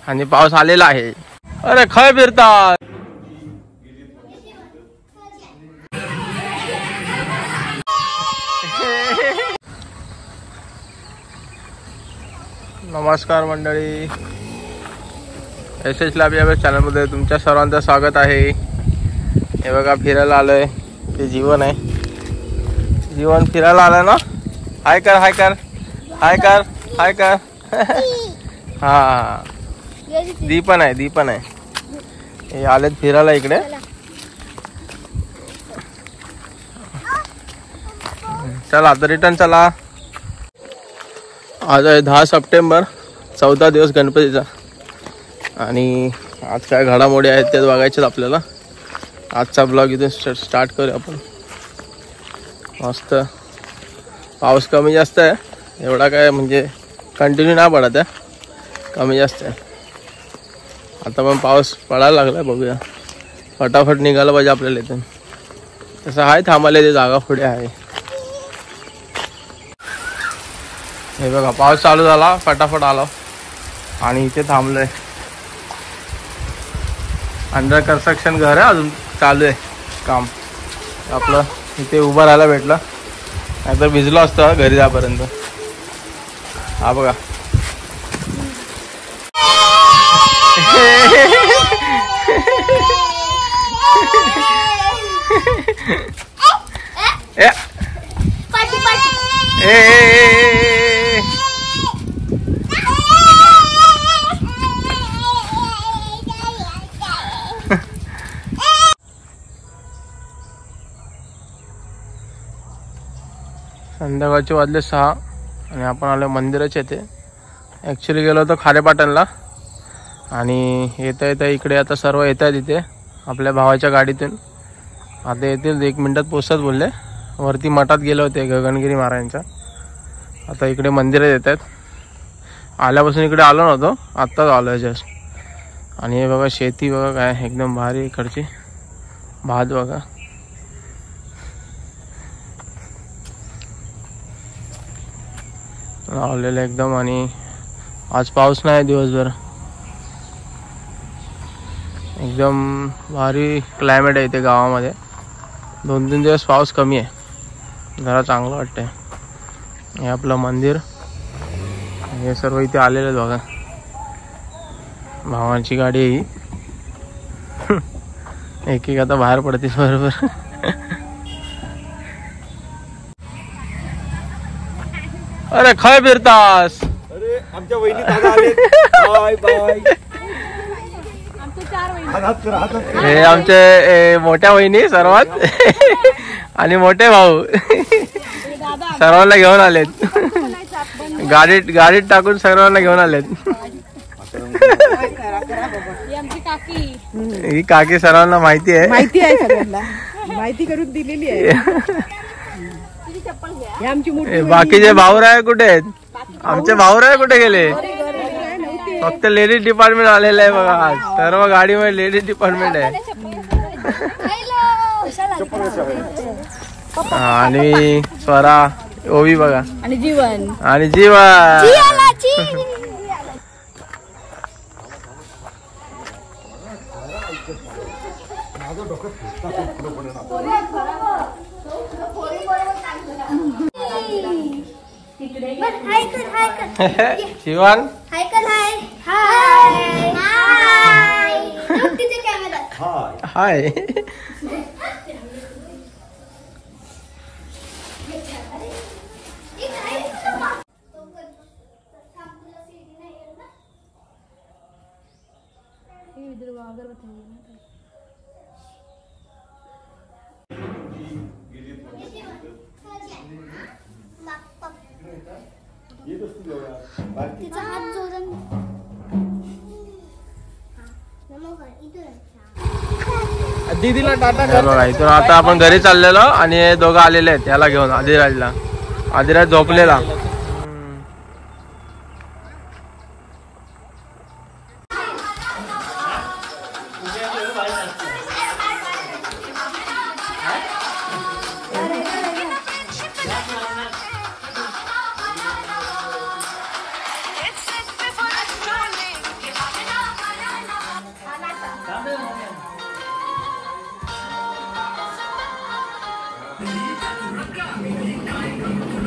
आणि पाऊस आलेला आहे. अरे खय फिरतात. नमस्कार मंडळी, एस लाभ चॅनलमध्ये तुमच्या सर्वांचं स्वागत आहे. हे बघा फिरायला आलोय, ते जीवन आहे. जीवन फिरायला आलाय ना. हाय कर हाय कर हाय कर हाय कर. हा दीपन आहे. हे आलेत फिरायला इकडे. चला आता रिटर्न चला. आज आहे 10 सप्टेंबर, 14 दिवस गणपतीचा. आणि आज काय घडामोडी आहेत ते बघायचे आपल्याला. आजचा ब्लॉग इथून स्टार्ट करूया आपण. मस्त पाऊस कमी जास्त आहे, एवढा काय म्हणजे कंटिन्यू नाही पडत आहे, कमी जास्त आहे. आता पण पाऊस पडायला लागला, बघूया. फटाफट निघालं पाहिजे आपल्याला इथून. तसं आहे थांबायला, ते जागा पुढे आहे. हे बघा पाऊस चालू झाला, फटाफट आलो आणि इथे थांबलोय. अंडर कन्स्ट्रक्शन घर आहे, अजून चालू आहे काम आपलं. इथे उभं राहायला भेटलं, नाहीतर भिजलो असतं घरी जापर्यंत. हा बघा संध्याकाळचे वाजले 6 आणि आपण आलो मंदिराच्या इथे. ॲक्च्युली गेलो होतो खारेपाटणला आणि येता इकडे आता सर्व येत आहेत इथे आपल्या भावाच्या गाडीतून. आता येतील 1 मिनिटात पोचतात बोलले. वरती मठात गेले होते गगनगिरी महाराजांच्या. आता इकडे मंदिरात येत आहेत. आल्यापासून इकडे आलो नव्हतो, आत्ताच आलो आहे जस्ट. आणि हे बघा शेती बघा काय एकदम भारी इकडची. भात बघा लावलेलं एकदम. आणि आज पाऊस नाही दिवसभर, एकदम भारी क्लायमेट आहे इथे गावामध्ये. 2-3 दिवस पाऊस कमी आहे, जरा चांगलं वाटतंय. हे आपलं मंदिर, हे सर्व इथे आलेलं बघा. भावांची गाडी आहे ही. एक आता बाहेर पडतीस बरोबर. अरे खय फिरतास. अरे आमच्या वहिनी दादा आले. Bye bye. हे आमचे मोठ्या वहिनी सर्वात आणि मोठे भाऊ सर्वांना घेऊन आलेत. गाडीत टाकून सर्वांना घेऊन आलेत. ही काकी सर्वांना माहिती आहे सगळ्यांना माहिती करून दिलेली आहे. बाकीचे भाऊराय कुठे आहेत. आमचे भाऊराय कुठे गेले. फक्त लेडीज डिपार्टमेंट आलेलं आहे बघा. आज सर्व गाडीमध्ये लेडीज डिपार्टमेंट आहे. आणि स्वरा ओवी बघा आणि जीवन शिवान हाय. दीदीला टाटा बघा. इथून आता आपण घरी चाललेलो आणि हे दोघं आलेले आहेत याला घेऊन. आदिराज झोपलेला. you.